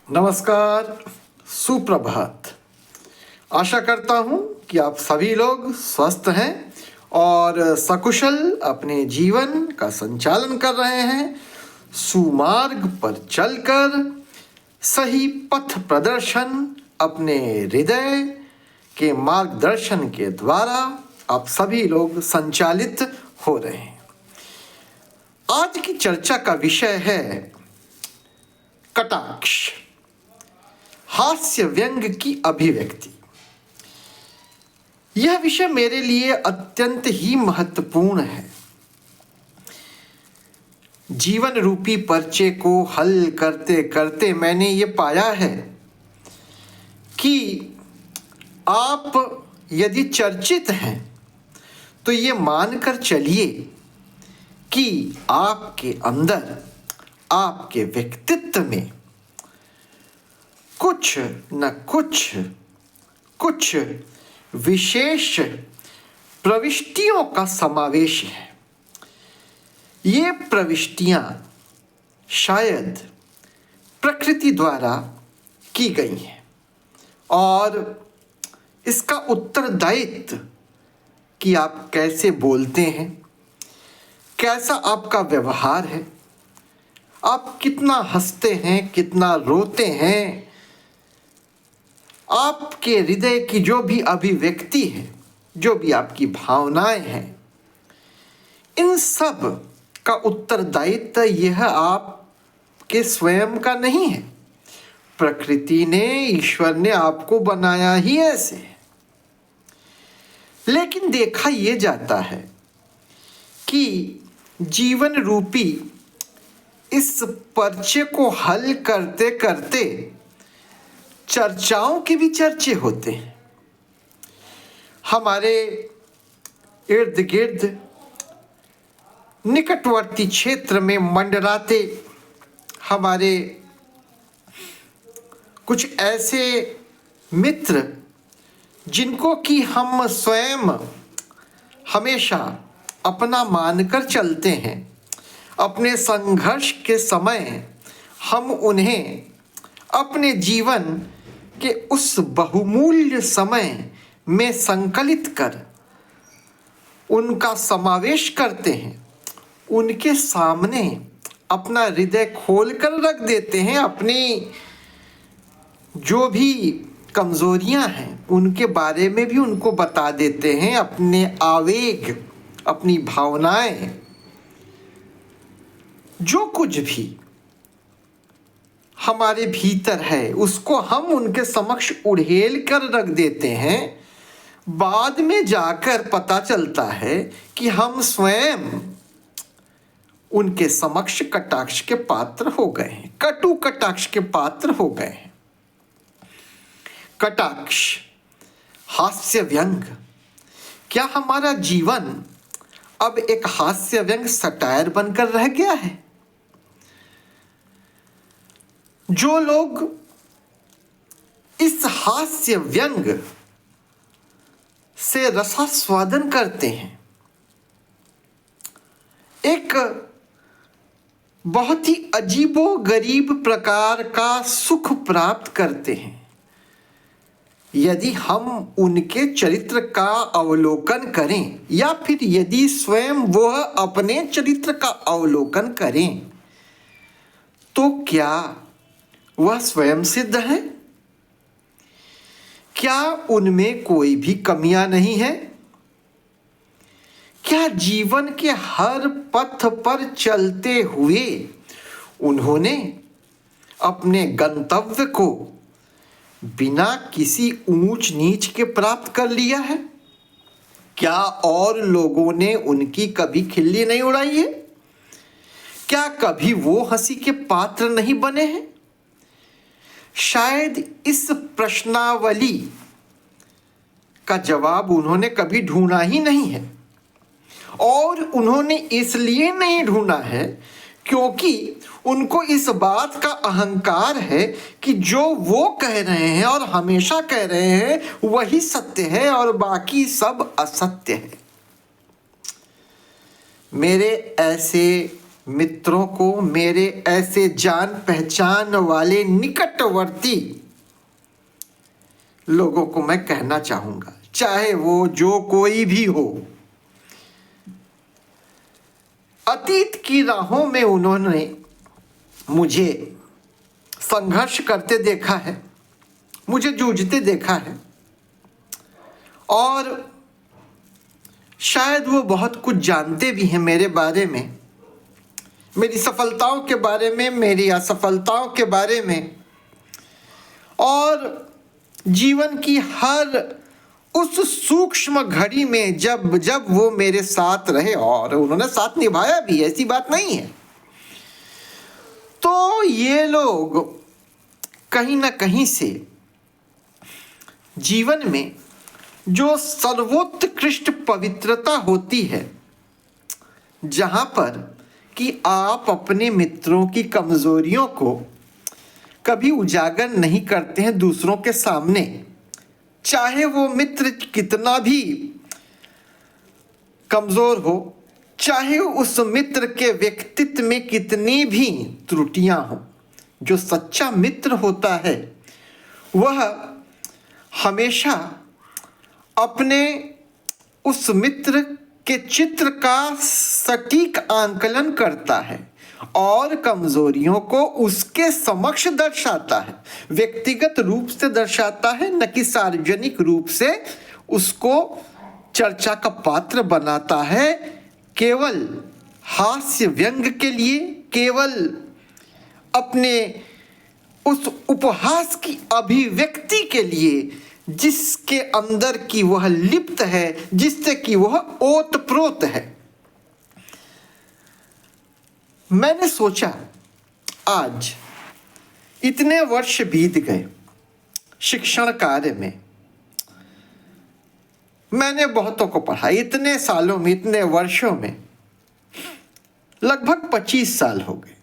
नमस्कार, सुप्रभात। आशा करता हूँ कि आप सभी लोग स्वस्थ हैं और सकुशल अपने जीवन का संचालन कर रहे हैं। सुमार्ग पर चलकर सही पथ प्रदर्शन अपने हृदय के मार्गदर्शन के द्वारा आप सभी लोग संचालित हो रहे हैं। आज की चर्चा का विषय है कटाक्ष, हास्य व्यंग की अभिव्यक्ति। यह विषय मेरे लिए अत्यंत ही महत्वपूर्ण है। जीवन रूपी पर्चे को हल करते करते मैंने ये पाया है कि आप यदि चर्चित हैं तो ये मानकर चलिए कि आपके अंदर, आपके व्यक्तित्व में कुछ न कुछ विशेष प्रविष्टियों का समावेश है। ये प्रविष्टियां शायद प्रकृति द्वारा की गई हैं और इसका उत्तरदायित्व कि आप कैसे बोलते हैं, कैसा आपका व्यवहार है, आप कितना हंसते हैं, कितना रोते हैं, आपके हृदय की जो भी अभिव्यक्ति है, जो भी आपकी भावनाएं हैं, इन सब का उत्तरदायित्व यह आपके स्वयं का नहीं है। प्रकृति ने, ईश्वर ने आपको बनाया ही ऐसे है। लेकिन देखा यह जाता है कि जीवन रूपी इस पर्चे को हल करते करते चर्चाओं के भी चर्चे होते हैं। हमारे इर्द गिर्द निकटवर्ती क्षेत्र में मंडराते हमारे कुछ ऐसे मित्र जिनको कि हम स्वयं हमेशा अपना मानकर चलते हैं। अपने संघर्ष के समय हम उन्हें अपने जीवन के उस बहुमूल्य समय में संकलित कर उनका समावेश करते हैं, उनके सामने अपना हृदय खोल कर रख देते हैं। अपनी जो भी कमजोरियां हैं उनके बारे में भी उनको बता देते हैं। अपने आवेग, अपनी भावनाएं, जो कुछ भी हमारे भीतर है उसको हम उनके समक्ष उड़ेल कर रख देते हैं। बाद में जाकर पता चलता है कि हम स्वयं उनके समक्ष कटाक्ष के पात्र हो गए हैं, कटु कटाक्ष के पात्र हो गए हैं। कटाक्ष, हास्य व्यंग। क्या हमारा जीवन अब एक हास्य व्यंग सटायर बनकर रह गया है? जो लोग इस हास्य व्यंग से रसास्वादन करते हैं, एक बहुत ही अजीबोगरीब प्रकार का सुख प्राप्त करते हैं। यदि हम उनके चरित्र का अवलोकन करें या फिर यदि स्वयं वह अपने चरित्र का अवलोकन करें, तो क्या वह स्वयं सिद्ध है? क्या उनमें कोई भी कमियां नहीं है? क्या जीवन के हर पथ पर चलते हुए उन्होंने अपने गंतव्य को बिना किसी ऊंच नीच के प्राप्त कर लिया है? क्या और लोगों ने उनकी कभी खिल्ली नहीं उड़ाई है? क्या कभी वो हंसी के पात्र नहीं बने हैं? शायद इस प्रश्नावली का जवाब उन्होंने कभी ढूंढा ही नहीं है। और उन्होंने इसलिए नहीं ढूंढा है क्योंकि उनको इस बात का अहंकार है कि जो वो कह रहे हैं और हमेशा कह रहे हैं वही सत्य है और बाकी सब असत्य है। मेरे ऐसे मित्रों को, मेरे ऐसे जान पहचान वाले निकटवर्ती लोगों को मैं कहना चाहूंगा, चाहे वो जो कोई भी हो, अतीत की राहों में उन्होंने मुझे संघर्ष करते देखा है, मुझे जूझते देखा है, और शायद वो बहुत कुछ जानते भी हैं मेरे बारे में, मेरी सफलताओं के बारे में, मेरी असफलताओं के बारे में, और जीवन की हर उस सूक्ष्म घड़ी में जब जब वो मेरे साथ रहे, और उन्होंने साथ निभाया भी, ऐसी बात नहीं है। तो ये लोग कहीं ना कहीं से जीवन में जो सर्वोत्कृष्ट पवित्रता होती है, जहां पर कि आप अपने मित्रों की कमजोरियों को कभी उजागर नहीं करते हैं दूसरों के सामने, चाहे वो मित्र कितना भी कमजोर हो, चाहे उस मित्र के व्यक्तित्व में कितनी भी त्रुटियां हो। जो सच्चा मित्र होता है वह हमेशा अपने उस मित्र के चित्र का सटीक आंकलन करता है और कमजोरियों को उसके समक्ष दर्शाता है, व्यक्तिगत रूप से दर्शाता है, न कि सार्वजनिक रूप से उसको चर्चा का पात्र बनाता है, केवल हास्य व्यंग के लिए, केवल अपने उस उपहास की अभिव्यक्ति के लिए जिसके अंदर की वह लिप्त है, जिससे कि वह ओतप्रोत है। मैंने सोचा आज इतने वर्ष बीत गए शिक्षण कार्य में, मैंने बहुतों को पढ़ा, इतने सालों में, इतने वर्षों में, लगभग 25 साल हो गए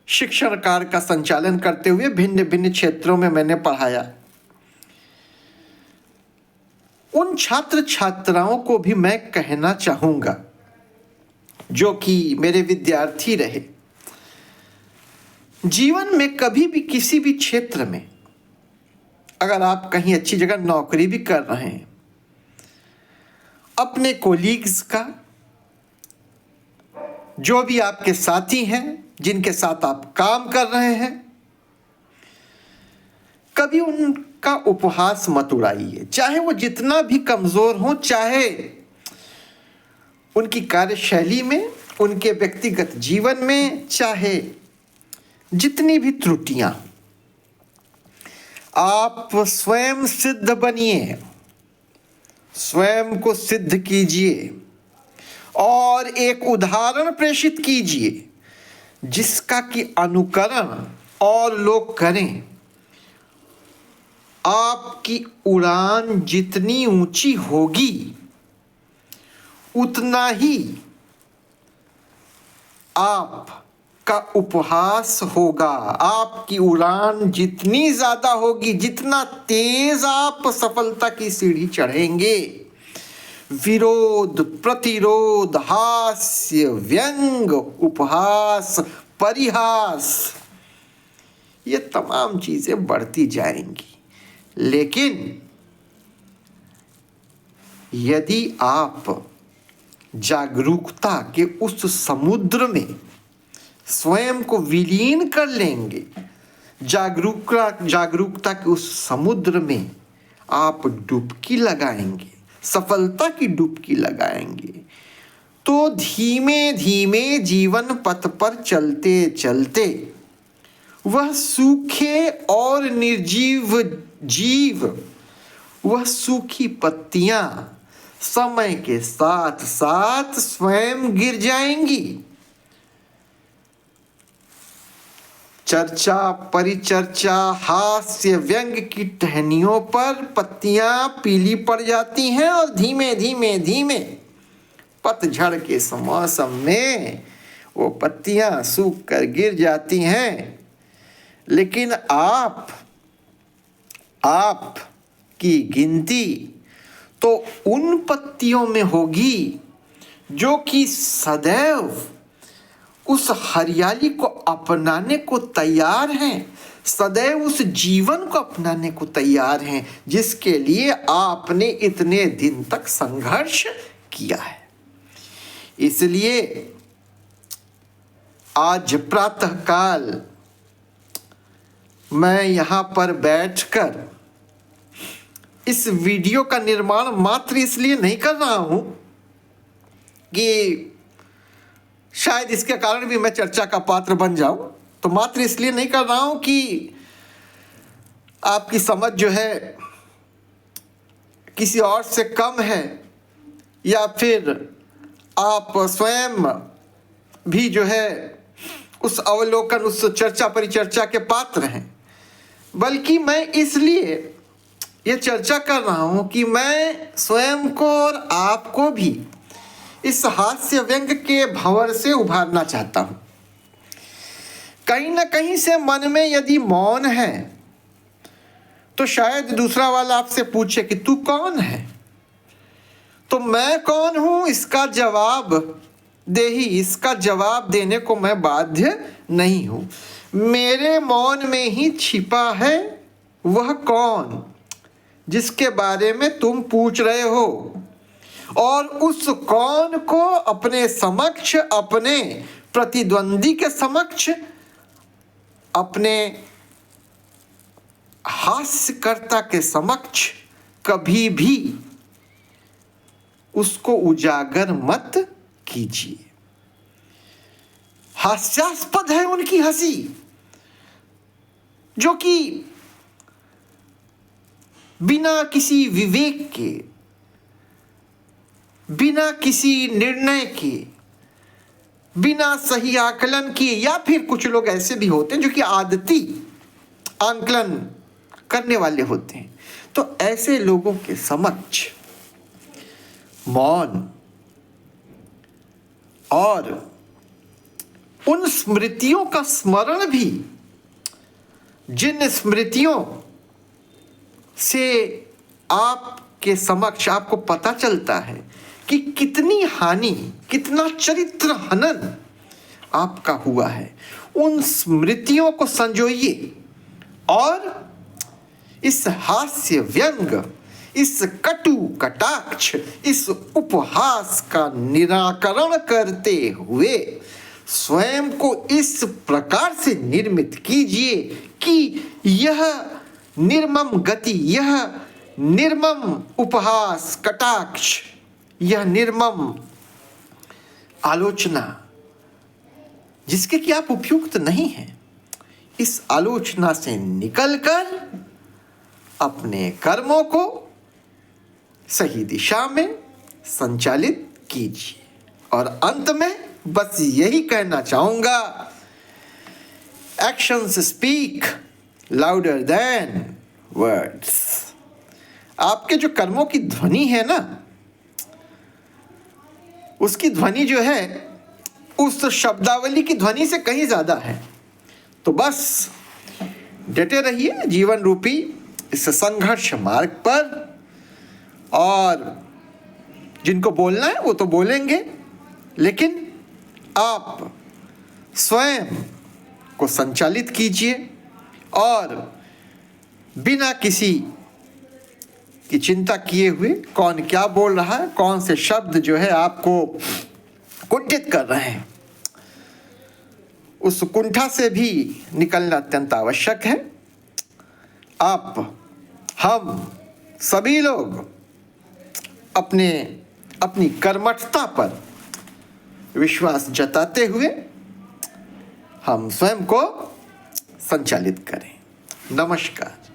शिक्षण कार्य का संचालन करते हुए। भिन्न भिन्न क्षेत्रों में मैंने पढ़ाया। उन छात्र छात्राओं को भी मैं कहना चाहूंगा जो कि मेरे विद्यार्थी रहे, जीवन में कभी भी किसी भी क्षेत्र में अगर आप कहीं अच्छी जगह नौकरी भी कर रहे हैं, अपने कोलीग्स का, जो भी आपके साथी हैं, जिनके साथ आप काम कर रहे हैं, कभी उनका उपहास मत उड़ाइए, चाहे वो जितना भी कमजोर हो, चाहे उनकी कार्यशैली में, उनके व्यक्तिगत जीवन में, चाहे जितनी भी त्रुटियां। आप स्वयं सिद्ध बनिए, स्वयं को सिद्ध कीजिए और एक उदाहरण प्रेषित कीजिए जिसका कि अनुकरण और लोग करें। आपकी उड़ान जितनी ऊंची होगी उतना ही आपका उपहास होगा। आपकी उड़ान जितनी ज्यादा होगी, जितना तेज आप सफलता की सीढ़ी चढ़ेंगे, विरोध, प्रतिरोध, हास्य, व्यंग, उपहास, परिहास, ये तमाम चीजें बढ़ती जाएंगी। लेकिन यदि आप जागरूकता के उस समुद्र में स्वयं को विलीन कर लेंगे, जागरूकता के उस समुद्र में आप डुबकी लगाएंगे, सफलता की डुबकी लगाएंगे, तो धीमे धीमे जीवन पथ पर चलते चलते वह सूखे और निर्जीव जीव, वह सूखी पत्तियां समय के साथ साथ स्वयं गिर जाएंगी। चर्चा, परिचर्चा, हास्य, व्यंग की टहनियों पर पत्तियां पीली पड़ जाती हैं और धीमे धीमे धीमे पतझड़ के मौसम में वो पत्तियां सूख कर गिर जाती हैं। लेकिन आप की गिनती तो उन पत्तियों में होगी जो कि सदैव उस हरियाली को अपनाने को तैयार हैं, सदैव उस जीवन को अपनाने को तैयार हैं जिसके लिए आपने इतने दिन तक संघर्ष किया है। इसलिए आज प्रातःकाल मैं यहाँ पर बैठकर इस वीडियो का निर्माण मात्र इसलिए नहीं कर रहा हूँ कि शायद इसके कारण भी मैं चर्चा का पात्र बन जाऊं, तो मात्र इसलिए नहीं कर रहा हूं कि आपकी समझ जो है किसी और से कम है या फिर आप स्वयं भी जो है उस अवलोकन, उस चर्चा परिचर्चा के पात्र हैं, बल्कि मैं इसलिए ये चर्चा कर रहा हूं कि मैं स्वयं को और आपको भी इस हास्य व्यंग के भंवर से उभारना चाहता हूं। कहीं ना कहीं से मन में यदि मौन है तो शायद दूसरा वाला आपसे पूछे कि तू कौन है, तो मैं कौन हूं इसका जवाब दे ही, इसका जवाब देने को मैं बाध्य नहीं हूं। मेरे मौन में ही छिपा है वह कौन जिसके बारे में तुम पूछ रहे हो, और उस कौन को अपने समक्ष, अपने प्रतिद्वंदी के समक्ष, अपने हास्यकर्ता के समक्ष कभी भी उसको उजागर मत कीजिए। हास्यास्पद है उनकी हंसी जो कि बिना किसी विवेक के, बिना किसी निर्णय के, बिना सही आकलन किए, या फिर कुछ लोग ऐसे भी होते हैं जो कि आदती आकलन करने वाले होते हैं, तो ऐसे लोगों के समक्ष मौन और उन स्मृतियों का स्मरण भी जिन स्मृतियों से आपके समक्ष आपको पता चलता है कि कितनी हानि, कितना चरित्र हनन आपका हुआ है, उन स्मृतियों को संजोइए और इस हास्य व्यंग, इस कटु कटाक्ष, इस उपहास का निराकरण करते हुए स्वयं को इस प्रकार से निर्मित कीजिए कि यह निर्मम गति, यह निर्मम उपहास कटाक्ष, यह निर्मम आलोचना जिसके कि आप उपयुक्त नहीं हैं, इस आलोचना से निकलकर अपने कर्मों को सही दिशा में संचालित कीजिए। और अंत में बस यही कहना चाहूंगा, actions speak louder than words. आपके जो कर्मों की ध्वनि है ना, उसकी ध्वनि जो है उस शब्दावली की ध्वनि से कहीं ज्यादा है। तो बस डटे रहिए जीवन रूपी इस संघर्ष मार्ग पर, और जिनको बोलना है वो तो बोलेंगे, लेकिन आप स्वयं को संचालित कीजिए और बिना किसी की चिंता किए हुए कौन क्या बोल रहा है, कौन से शब्द जो है आपको कुंठित कर रहे हैं, उस कुंठा से भी निकलना अत्यंत आवश्यक है। आप, हम सभी लोग अपनी कर्मठता पर विश्वास जताते हुए हम स्वयं को संचालित करें। नमस्कार।